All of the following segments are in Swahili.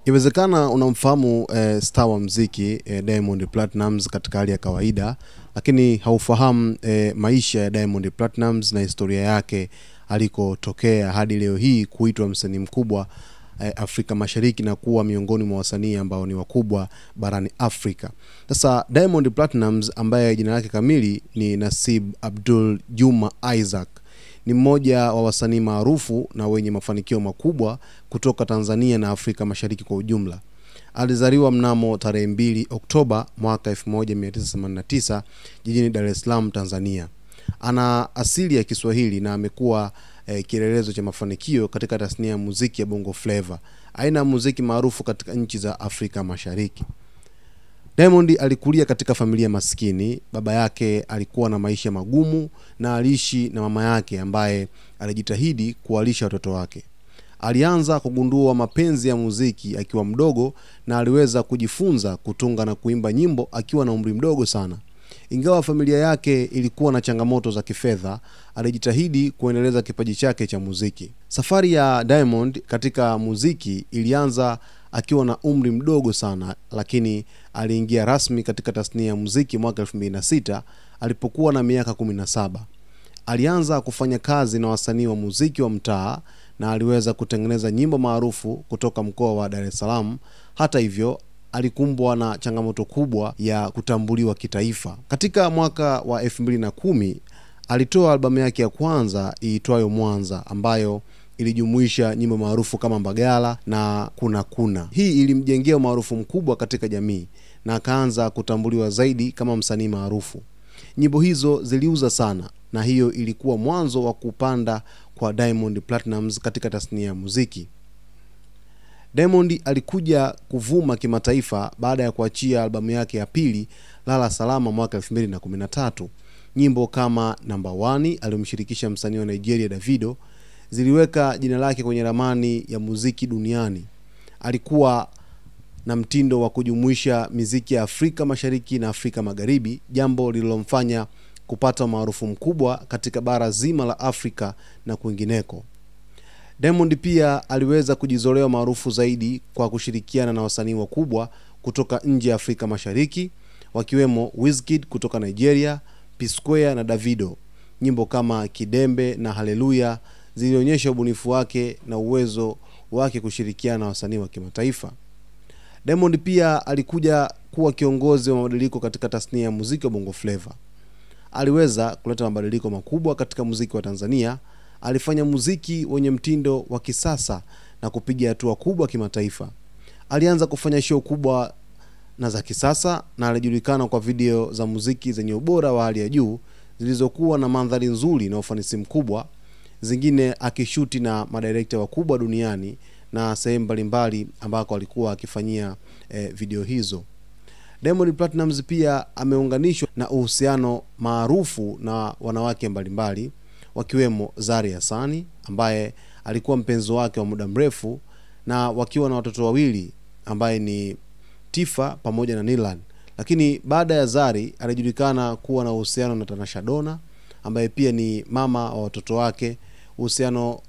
Iwezekana unamfahamu star wa muziki Diamond Platnumz katika hali ya kawaida, lakini haufahamu maisha ya Diamond Platnumz na historia yake alikotokea hadi leo hii kuitwa msanii mkubwa Afrika Mashariki na kuwa miongoni mwa wasanii ambao ni wakubwa barani Afrika. Sasa Diamond Platnumz ambaye jina lake kamili ni Nasib Abdul Juma Isaac ni mmoja wa wasanii maarufu na wenye mafanikio makubwa kutoka Tanzania na Afrika Mashariki kwa ujumla. Alizaliwa mnamo tarehe 2 Oktoba mwaka 1989 jijini Dar es Salaam, Tanzania. Ana asili ya Kiswahili na amekuwa kielelezo cha mafanikio katika tasnia ya muziki ya Bongo Flava, aina ya muziki maarufu katika nchi za Afrika Mashariki. Diamond alikulia katika familia maskini. Baba yake alikuwa na maisha magumu na aliishi na mama yake ambaye alijitahidi kuwalisha watoto wake. Alianza kugundua mapenzi ya muziki akiwa mdogo na aliweza kujifunza kutunga na kuimba nyimbo akiwa na umri mdogo sana. Ingawa familia yake ilikuwa na changamoto za kifedha, alijitahidi kuendeleza kipaji chake cha muziki. Safari ya Diamond katika muziki ilianza akiwa na umri mdogo sana, lakini aliingia rasmi katika tasnia ya muziki mwaka 2006 alipokuwa na miaka 17. Alianza kufanya kazi na wasanii wa muziki wa mtaa na aliweza kutengeneza nyimbo maarufu kutoka mkoa wa Dar es Salaam. Hata hivyo, alikumbwa na changamoto kubwa ya kutambuliwa kitaifa. Katika mwaka wa 2010 alitoa albamu yake ya kwanza iitwayo Mwanza, ambayo ilijumuisha nyimbo maarufu kama Mbagala na Kuna. Hii ilimjengea maarufu mkubwa katika jamii na akaanza kutambuliwa zaidi kama msanii maarufu. Nyimbo hizo ziliuza sana na hiyo ilikuwa mwanzo wa kupanda kwa Diamond Platnumz katika tasnia ya muziki. Diamond alikuja kuvuma kimataifa baada ya kuachia albamu yake ya pili Lala Salama mwaka 2013. Nyimbo kama Number 1 aliyomshirikisha msanii wa Nigeria Davido ziliweka jina lake kwenye ramani ya muziki duniani. Alikuwa na mtindo wa kujumuisha muziki ya Afrika Mashariki na Afrika Magharibi, jambo lililomfanya kupata maarufu mkubwa katika bara zima la Afrika na kwingineko. Diamond pia aliweza kujizolea maarufu zaidi kwa kushirikiana na wasanii wakubwa kutoka nje ya Afrika Mashariki, wakiwemo Wizkid kutoka Nigeria, P-Square na Davido. Nyimbo kama Kidembe na Hallelujah zilionyesha ubunifu wake na uwezo wake kushirikiana na wasanii wa kimataifa. Diamond pia alikuja kuwa kiongozi wa mabadiliko katika tasnia ya muziki wa Bongo Flava. Aliweza kuleta mabadiliko makubwa katika muziki wa Tanzania. Alifanya muziki wenye mtindo wa kisasa na kupiga hatua kubwa kimataifa. Alianza kufanya show kubwa na za kisasa na alijulikana kwa video za muziki zenye ubora wa hali ya juu zilizokuwa na mandhari nzuri na ufanisi mkubwa, zingine akishuti na madirector wakubwa duniani na sehemu mbalimbali ambako alikuwa akifanyia video hizo. Diamond Platnumz pia ameunganishwa na uhusiano maarufu na wanawake mbalimbali, wakiwemo Zari Hassani ambaye alikuwa mpenzi wake wa muda mrefu, na wakiwa na watoto wawili ambaye ni Tifa pamoja na Nilan. Lakini baada ya Zari alijulikana kuwa na uhusiano na Tanasha Donna ambaye pia ni mama wa watoto wake. Uhusiano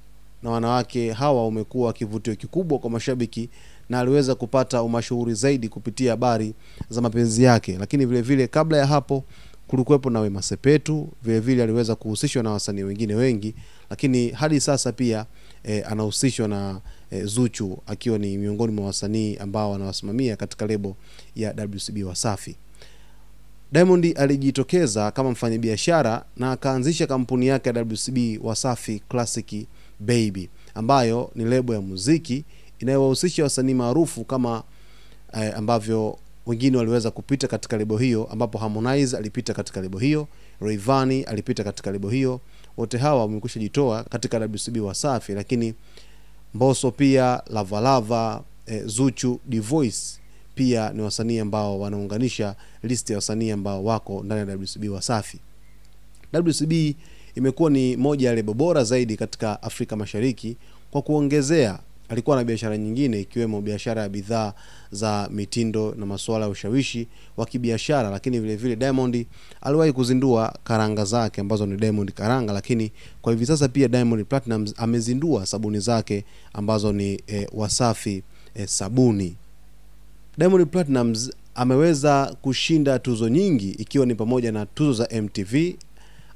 na wanawake hawa umekuwa kivutio kikubwa kwa mashabiki na aliweza kupata umashuhuri zaidi kupitia habari za mapenzi yake. Lakini vile vile kabla ya hapo kulikuwepo na Wema Sepetu, vile vile aliweza kuhusishwa na wasanii wengine wengi, lakini hadi sasa pia anahusishwa na Zuchu akiwa ni miongoni mwa wasanii ambao wanawasimamia katika lebo ya WCB Wasafi. Diamond alijitokeza kama mfanyabiashara na akaanzisha kampuni yake ya WCB Wasafi Classic Baby, ambayo ni lebo ya muziki inayowahusisha wasanii maarufu kama ambavyo wengine waliweza kupita katika lebo hiyo, ambapo Harmonize alipita katika lebo hiyo, Rayvanny alipita katika lebo hiyo. Wote hawa wamekwisha jitoa katika WCB Wasafi, lakini Mbosso pia, Lava, Zuchu, D-Voice pia ni wasanii ambao wanaunganisha listi ya wasanii ambao wako ndani ya WCB Wasafi. WCB imekuwa ni moja ya lebo bora zaidi katika Afrika Mashariki. Kwa kuongezea, alikuwa na biashara nyingine ikiwemo biashara ya bidhaa za mitindo na masuala ya ushawishi wa kibiashara, lakini vile vile Diamond aliwahi kuzindua karanga zake ambazo ni Diamond Karanga. Lakini kwa hivi sasa pia Diamond Platnumz amezindua sabuni zake ambazo ni Wasafi sabuni. Diamond Platnumz ameweza kushinda tuzo nyingi, ikiwa ni pamoja na tuzo za MTV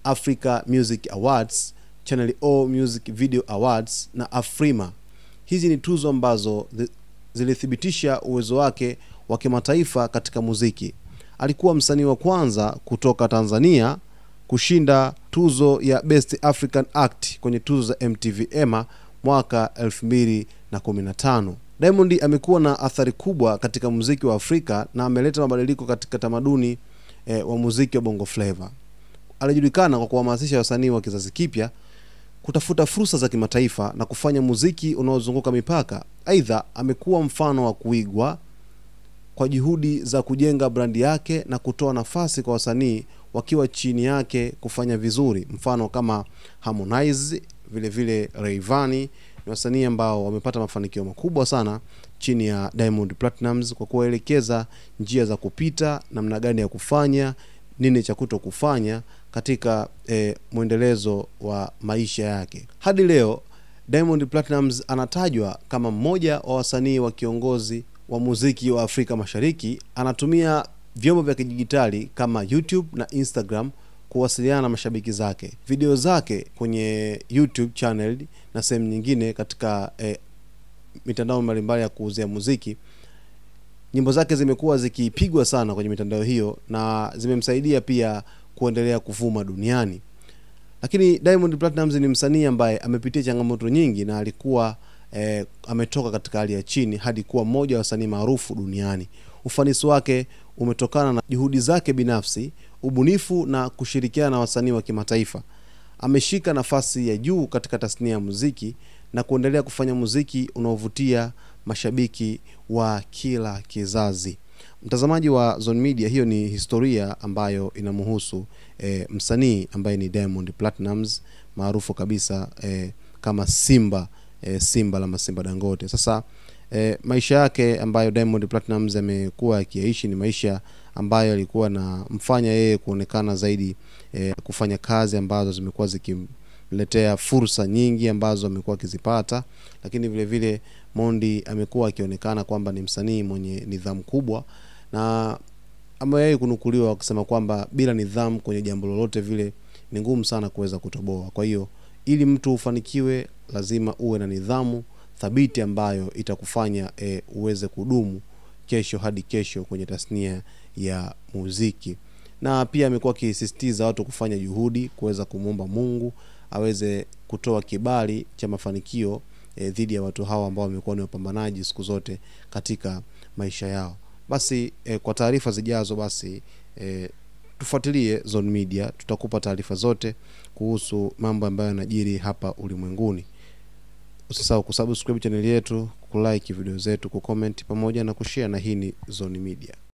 Africa Music Awards, Channel O Music Video Awards na Afrima. Hizi ni tuzo ambazo zilithibitisha uwezo wake wa kimataifa katika muziki. Alikuwa msanii wa kwanza kutoka Tanzania kushinda tuzo ya Best African Act kwenye tuzo za MTV EMA mwaka 2015. Diamond amekuwa na athari kubwa katika muziki wa Afrika na ameleta mabadiliko katika tamaduni wa muziki wa Bongo Flava. Alijulikana kwa kuhamasisha wasanii wa kizazi kipya kutafuta fursa za kimataifa na kufanya muziki unaozunguka mipaka. Aidha, amekuwa mfano wa kuigwa kwa juhudi za kujenga brandi yake na kutoa nafasi kwa wasanii wakiwa chini yake kufanya vizuri. Mfano kama Harmonize, vile vile Rayvanny, ni wasanii ambao wamepata mafanikio makubwa sana chini ya Diamond Platnumz kwa kuelekeza njia za kupita, namna gani ya kufanya, nini cha kutokufanya katika muendelezo wa maisha yake. Hadi leo Diamond Platnumz anatajwa kama mmoja wa wasanii wa kiongozi wa muziki wa Afrika Mashariki. Anatumia vyombo vya kidijitali kama YouTube na Instagram kuwasiliana na mashabiki zake. Video zake kwenye YouTube channel na sehemu nyingine katika mitandao mbalimbali ya kuuzia muziki, nyimbo zake zimekuwa zikipigwa sana kwenye mitandao hiyo na zimemsaidia pia kuendelea kuvuma duniani. Lakini Diamond Platnumz ni msanii ambaye amepitia changamoto nyingi na alikuwa ametoka katika hali ya chini hadi kuwa mmoja wa wasanii maarufu duniani. Ufanisi wake umetokana na juhudi zake binafsi, ubunifu na kushirikiana na wasanii wa kimataifa. Ameshika nafasi ya juu katika tasnia ya muziki na kuendelea kufanya muziki unaovutia mashabiki wa kila kizazi. Mtazamaji wa Zone Media, hiyo ni historia ambayo inamhusu msanii ambaye ni Diamond Platnumz, maarufu kabisa kama Simba, Simba la Masimba Dangote. Sasa maisha yake ambayo Diamond Platnumz amekuwa akiishi ni maisha ambayo alikuwa na mfanya yeye kuonekana zaidi kufanya kazi ambazo zimekuwa zikimletea fursa nyingi ambazo amekuwa akizipata. Lakini vile vile Mondi amekuwa akionekana kwamba ni msanii mwenye nidhamu kubwa, na amewahi kunukuliwa akisema kwamba bila nidhamu kwenye jambo lolote vile ni ngumu sana kuweza kutoboa. Kwa hiyo ili mtu ufanikiwe lazima uwe na nidhamu thabiti ambayo itakufanya uweze kudumu kesho hadi kesho kwenye tasnia ya muziki. Na pia amekuwa akisisitiza watu kufanya juhudi kuweza kumuomba Mungu aweze kutoa kibali cha mafanikio dhidi ya watu hawa ambao wamekuwa ni wapambanaji siku zote katika maisha yao. Basi kwa taarifa zijazo basi tufuatilie Zone Media, tutakupa taarifa zote kuhusu mambo ambayo yanajiri hapa ulimwenguni. Usisahau kusubscribe channel yetu, kulike video zetu, kucomment pamoja na kushare, na hii ni Zone Media.